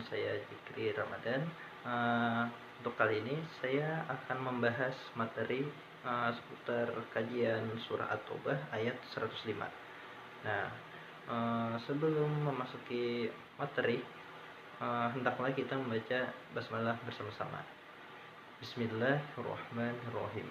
saya Zikri Ramadan. Untuk kali ini saya akan membahas materi seputar kajian surah At-Taubah ayat 105. Nah, sebelum memasuki materi, hendaklah kita membaca basmalah bersama-sama. Bismillahirrahmanirrahim.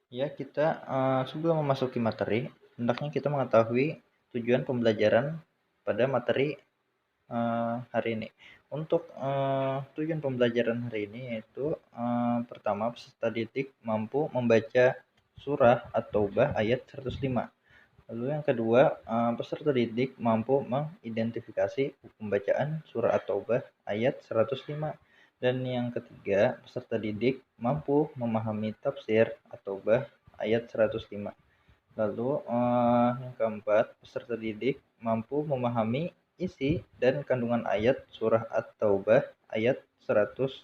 Ya, kita sebelum memasuki materi, hendaknya kita mengetahui tujuan pembelajaran pada materi hari ini. Untuk tujuan pembelajaran hari ini yaitu pertama, peserta didik mampu membaca surah At-Taubah ayat 105. Lalu yang kedua, peserta didik mampu mengidentifikasi pembacaan surah At-Taubah ayat 105. Dan yang ketiga, peserta didik mampu memahami tafsir At-Taubah ayat 105. Lalu yang keempat, peserta didik mampu memahami isi dan kandungan ayat surah At-Taubah ayat 105.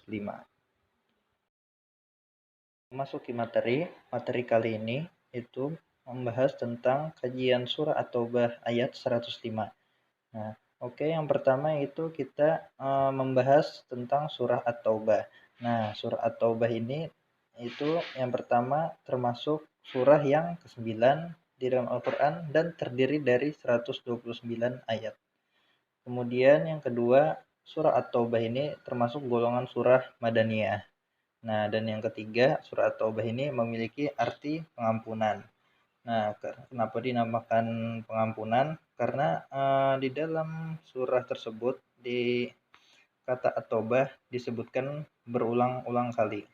Memasuki materi kali ini itu membahas tentang kajian surah At-Taubah ayat 105. Nah, yang pertama itu kita membahas tentang surah At-Taubah. Nah, surah At-Taubah ini itu yang pertama termasuk surah yang ke-9 di dalam Al-Quran dan terdiri dari 129 ayat. Kemudian yang kedua, surah At-Taubah ini termasuk golongan surah Madaniyah. Nah, dan yang ketiga, surah At-Taubah ini memiliki arti pengampunan. Nah, kenapa dinamakan pengampunan? Karena di dalam surah tersebut di kata At-Taubah disebutkan berulang-ulang kali.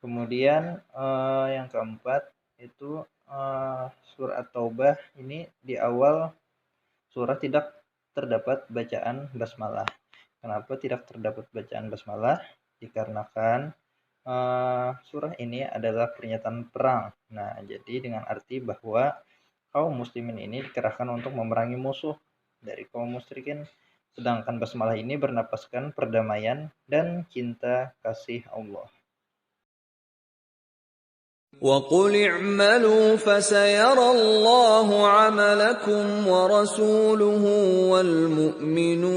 Kemudian yang keempat itu surah At-Taubah ini di awal surah tidak terdapat bacaan basmalah. Kenapa tidak terdapat bacaan basmalah? Dikarenakan surah ini adalah pernyataan perang. Nah, jadi dengan arti bahwa kaum muslimin ini dikerahkan untuk memerangi musuh dari kaum musyrikin. Sedangkan basmalah ini bernapaskan perdamaian dan cinta kasih Allah. وَقُلِ اعْمَلُوا فَسَيَرَى اللَّهُ عَمَلَكُمْ وَرَسُولُهُ وَالْمُؤْمِنُونَ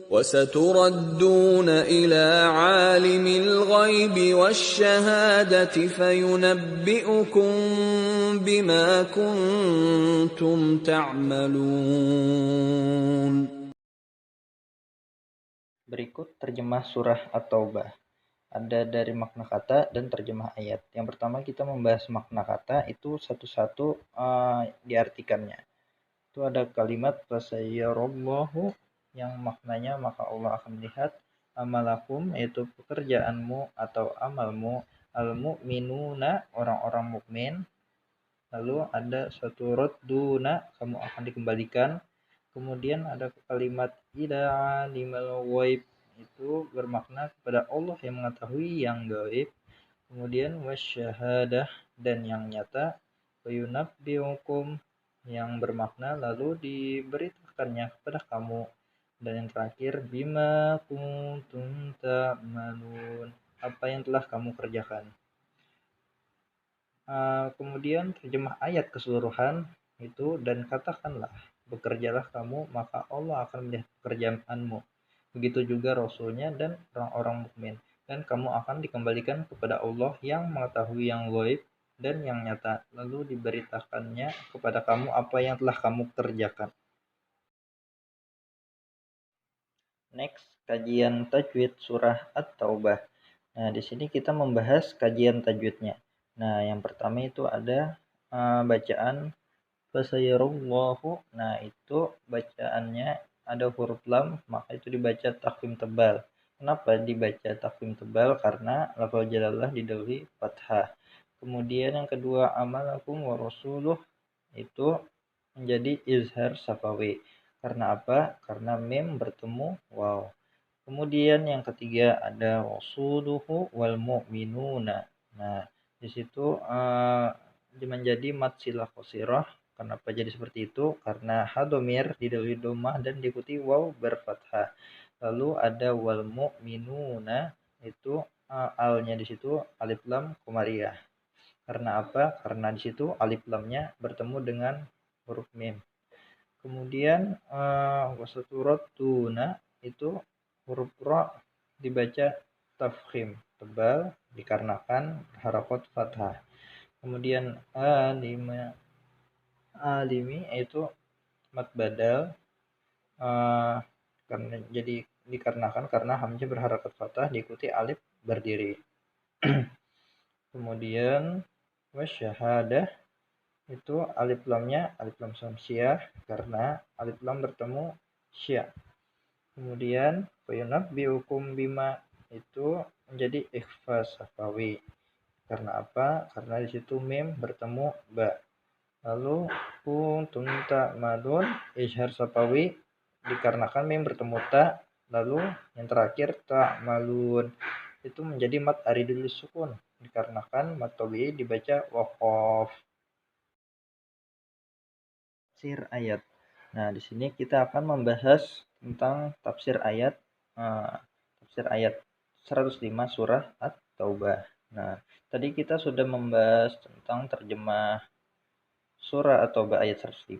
وَسَتُرَدُّونَ إِلَى عَالِمِ الْغَيْبِ وَالشَّهَادَةِ فَيُنَبِّئُكُم بِمَا كُنتُمْ تَعْمَلُونَ. Berikut terjemah surah At-Taubah. Ada dari makna kata dan terjemah ayat. Yang pertama kita membahas makna kata itu satu-satu diartikannya. Itu ada kalimat fasayyarallahu yang maknanya maka Allah akan melihat, amalakum yaitu pekerjaanmu atau amalmu, al-mu'minuna orang-orang mukmin. Lalu ada satu radduna kamu akan dikembalikan. Kemudian ada kalimat ila alimul ghaib itu bermakna kepada Allah yang mengetahui yang gaib. Kemudian wasyahadah dan yang nyata, wayunabbiukum yang bermakna lalu diberitakannya kepada kamu. Dan yang terakhir bima kuntum ta'malun apa yang telah kamu kerjakan. Kemudian terjemah ayat keseluruhan itu dan katakanlah bekerjalah kamu maka Allah akan melihat pekerjaanmu. Begitu juga Rasulnya dan orang-orang mukmin. Dan kamu akan dikembalikan kepada Allah yang mengetahui yang gaib dan yang nyata. Lalu diberitakannya kepada kamu apa yang telah kamu kerjakan. Next, kajian tajwid surah At-Taubah. Nah, di sini kita membahas kajian tajwidnya. Nah, yang pertama itu ada bacaan fasayyarallahu. Nah, itu bacaannya ada huruf lam, maka itu dibaca takhfif tebal. Kenapa dibaca takhfif tebal? Karena lafal jalalah didahului fathah. Kemudian yang kedua amalakum wa rasuluh itu menjadi izhar safawi. Karena apa? Karena mim bertemu waw. Kemudian yang ketiga ada rasuluhu wal mu'minuna. Nah, di situ menjadi mad silah qasirah. Kenapa jadi seperti itu? Karena hadomir didahului domah dan diikuti waw berfathah. Lalu ada wal mu'minuna itu alnya di situ alif lam qamariyah. Karena apa? Karena di situ alif lamnya bertemu dengan huruf mim. Kemudian wasaturatuna itu huruf ra dibaca tafkhim, tebal dikarenakan harakat fathah. Kemudian alimi itu mat badal, karena jadi dikarenakan karena hamzah berharakat fathah diikuti alif berdiri. Kemudian wasyahadah itu alif lamnya alif lam samsiah karena alif lam bertemu sya. Kemudian fayunabbiukum bima itu menjadi ikhfa safawi. Karena apa? Karena di situ mim bertemu ba. Lalu kuntum ta'malun izhar safawi dikarenakan mim bertemu ta. Lalu yang terakhir ta'malun itu menjadi mat aridul sukun dikarenakan mat tabi'i dibaca waqaf. Tafsir ayat. Nah, di sini kita akan membahas tentang tafsir ayat tafsir ayat 105 surah At-Taubah. Nah, tadi kita sudah membahas tentang terjemah surah At-Taubah ayat 105.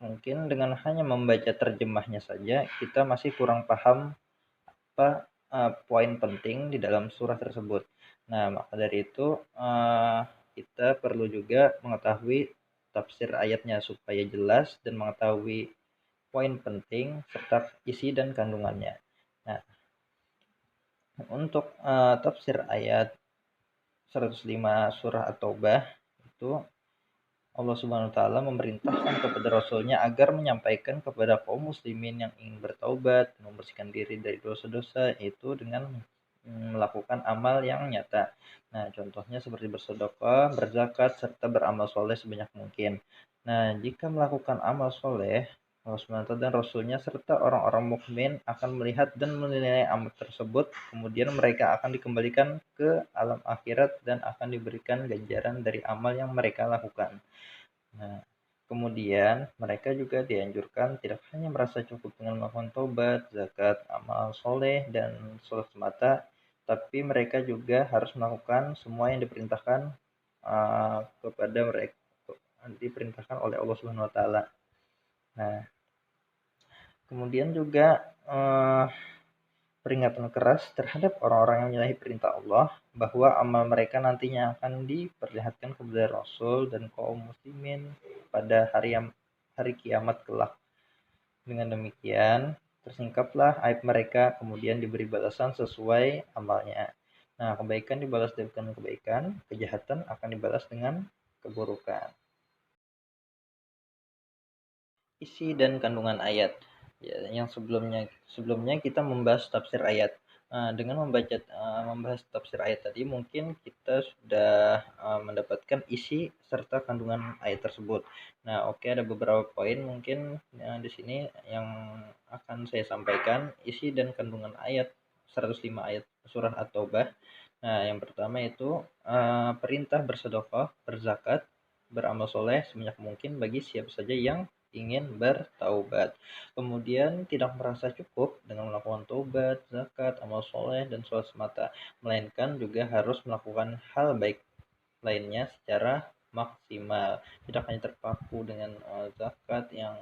Mungkin dengan hanya membaca terjemahnya saja kita masih kurang paham apa poin penting di dalam surah tersebut. Nah, maka dari itu kita perlu juga mengetahui tafsir ayatnya supaya jelas dan mengetahui poin penting serta isi dan kandungannya. Nah, untuk tafsir ayat 105 surah At-Taubah itu Allah Subhanahu wa taala memerintahkan kepada rasulnya agar menyampaikan kepada kaum muslimin yang ingin bertaubat, membersihkan diri dari dosa-dosa itu dengan melakukan amal yang nyata. Nah, contohnya seperti bersedekah, berzakat, serta beramal soleh sebanyak mungkin. Nah, jika melakukan amal soleh, Allah SWT dan Rasulnya serta orang-orang mukmin akan melihat dan menilai amal tersebut, kemudian mereka akan dikembalikan ke alam akhirat dan akan diberikan ganjaran dari amal yang mereka lakukan. Nah, kemudian mereka juga dianjurkan tidak hanya merasa cukup dengan melakukan taubat, zakat, amal soleh, dan sholat semata, tapi mereka juga harus melakukan semua yang diperintahkan kepada mereka, diperintahkan oleh Allah Subhanahu Wa Taala. Nah, kemudian juga peringatan keras terhadap orang-orang yang menyalahi perintah Allah bahwa amal mereka nantinya akan diperlihatkan kepada Rasul dan kaum muslimin pada hari kiamat kelak. Dengan demikian, tersingkaplah aib mereka kemudian diberi balasan sesuai amalnya. Nah, kebaikan dibalas dengan kebaikan, kejahatan akan dibalas dengan keburukan. Isi dan kandungan ayat. Ya, yang sebelumnya kita membahas tafsir ayat. Dengan membahas tafsir ayat tadi mungkin kita sudah mendapatkan isi serta kandungan ayat tersebut. Nah, oke, ada beberapa poin mungkin di sini yang akan saya sampaikan isi dan kandungan ayat 105 ayat surah At-Taubah. Nah, yang pertama itu perintah bersedekah, berzakat, beramal soleh sebanyak mungkin bagi siapa saja yang ingin bertaubat. Kemudian tidak merasa cukup dengan melakukan taubat, zakat, amal soleh, dan sholat semata, melainkan juga harus melakukan hal baik lainnya secara maksimal. Tidak hanya terpaku dengan zakat yang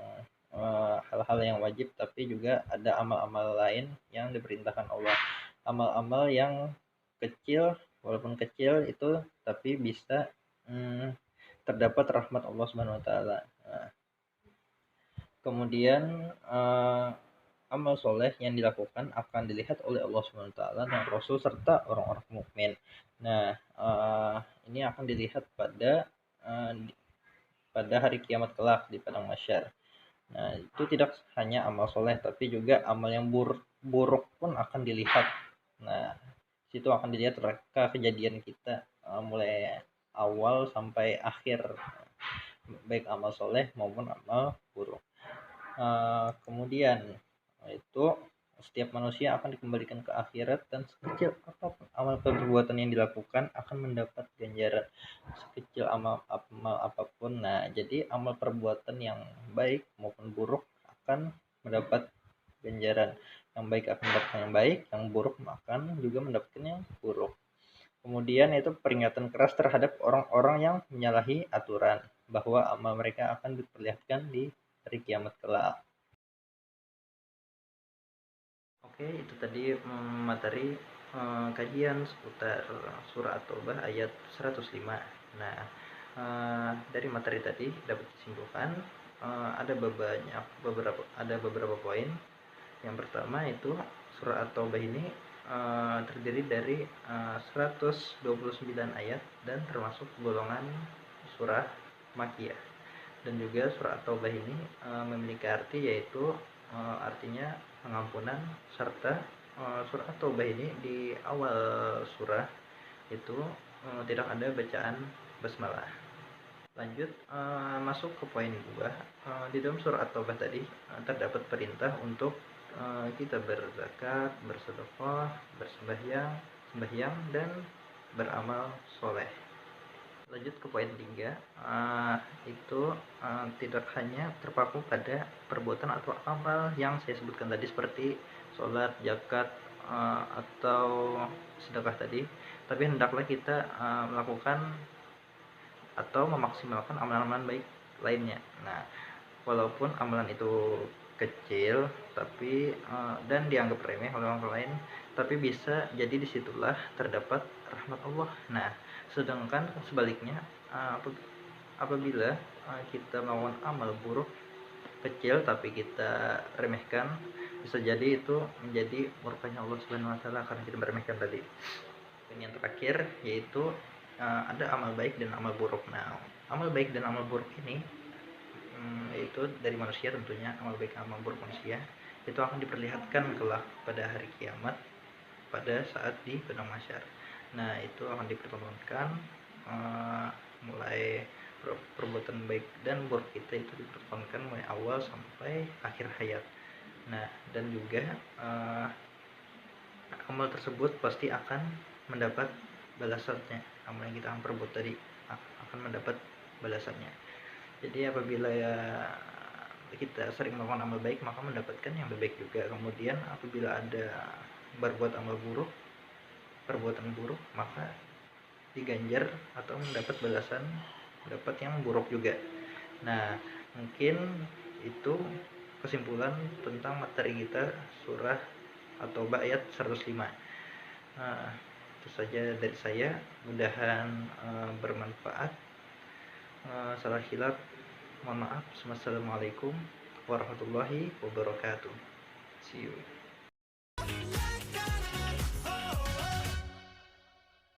hal-hal yang wajib, tapi juga ada amal-amal lain yang diperintahkan Allah. Amal-amal yang kecil, walaupun kecil itu, tapi bisa terdapat rahmat Allah Subhanahu Wa Taala. Kemudian amal soleh yang dilakukan akan dilihat oleh Allah SWT dan Rasul serta orang-orang mukmin. Nah, ini akan dilihat pada hari kiamat kelak di padang mahsyar. Nah, itu tidak hanya amal soleh tapi juga amal yang buruk pun akan dilihat. Nah, situ akan dilihat reka kejadian kita mulai awal sampai akhir, baik amal soleh maupun amal buruk. Kemudian itu setiap manusia akan dikembalikan ke akhirat dan sekecil apapun amal perbuatan yang dilakukan akan mendapat ganjaran sekecil amal apapun. Nah, jadi amal perbuatan yang baik maupun buruk akan mendapat ganjaran. Yang baik akan mendapatkan yang baik, yang buruk akan juga mendapatkan yang buruk. Kemudian itu peringatan keras terhadap orang-orang yang menyalahi aturan, bahwa amal mereka akan diperlihatkan di hari kiamat kelak. Oke, itu tadi materi kajian seputar surah At-Taubah ayat 105. Nah, dari materi tadi dapat disimpulkan ada beberapa poin. Yang pertama itu surah At-Taubah ini terdiri dari 129 ayat dan termasuk golongan surah Makkiyah. Dan juga surah At-Taubah ini memiliki arti, yaitu artinya pengampunan, serta surah At-Taubah ini di awal surah itu tidak ada bacaan basmalah. Lanjut masuk ke poin 2. Di dalam surah At-Taubah tadi terdapat perintah untuk kita berzakat, bersedekah, sembahyang dan beramal soleh. Lanjut ke poin 3. Itu tidak hanya terpaku pada perbuatan atau amal yang saya sebutkan tadi seperti sholat, zakat, atau sedekah tadi, tapi hendaklah kita melakukan atau memaksimalkan amalan-amalan baik lainnya. Nah, walaupun amalan itu kecil tapi dan dianggap remeh oleh orang lain, tapi bisa jadi disitulah terdapat rahmat Allah. Nah, sedangkan sebaliknya apabila kita melakukan amal buruk kecil tapi kita remehkan, bisa jadi itu menjadi murkanya Allah Subhanahu wa taala karena kita meremehkan tadi. Dan yang terakhir yaitu ada amal baik dan amal buruk. Nah, amal baik dan amal buruk ini yaitu dari manusia tentunya, amal baik dan amal buruk manusia itu akan diperlihatkan kelak pada hari kiamat pada saat di padang mahsyar. Nah, itu akan dipertontonkan mulai perbuatan baik dan buruk kita itu dipertontonkan mulai awal sampai akhir hayat. Nah, dan juga amal tersebut pasti akan mendapat balasannya. Amal yang kita akan perbuat tadi akan mendapat balasannya. Jadi apabila kita sering melakukan amal baik, maka mendapatkan yang baik juga. Kemudian apabila ada berbuat amal buruk, perbuatan buruk, maka diganjar atau mendapat balasan, mendapat yang buruk juga. Nah, mungkin itu kesimpulan tentang materi kita surah At-Taubah ayat 105. Itu saja dari saya, mudahan bermanfaat. Salah hilaf mohon maaf. Wassalamualaikum warahmatullahi wabarakatuh. See you.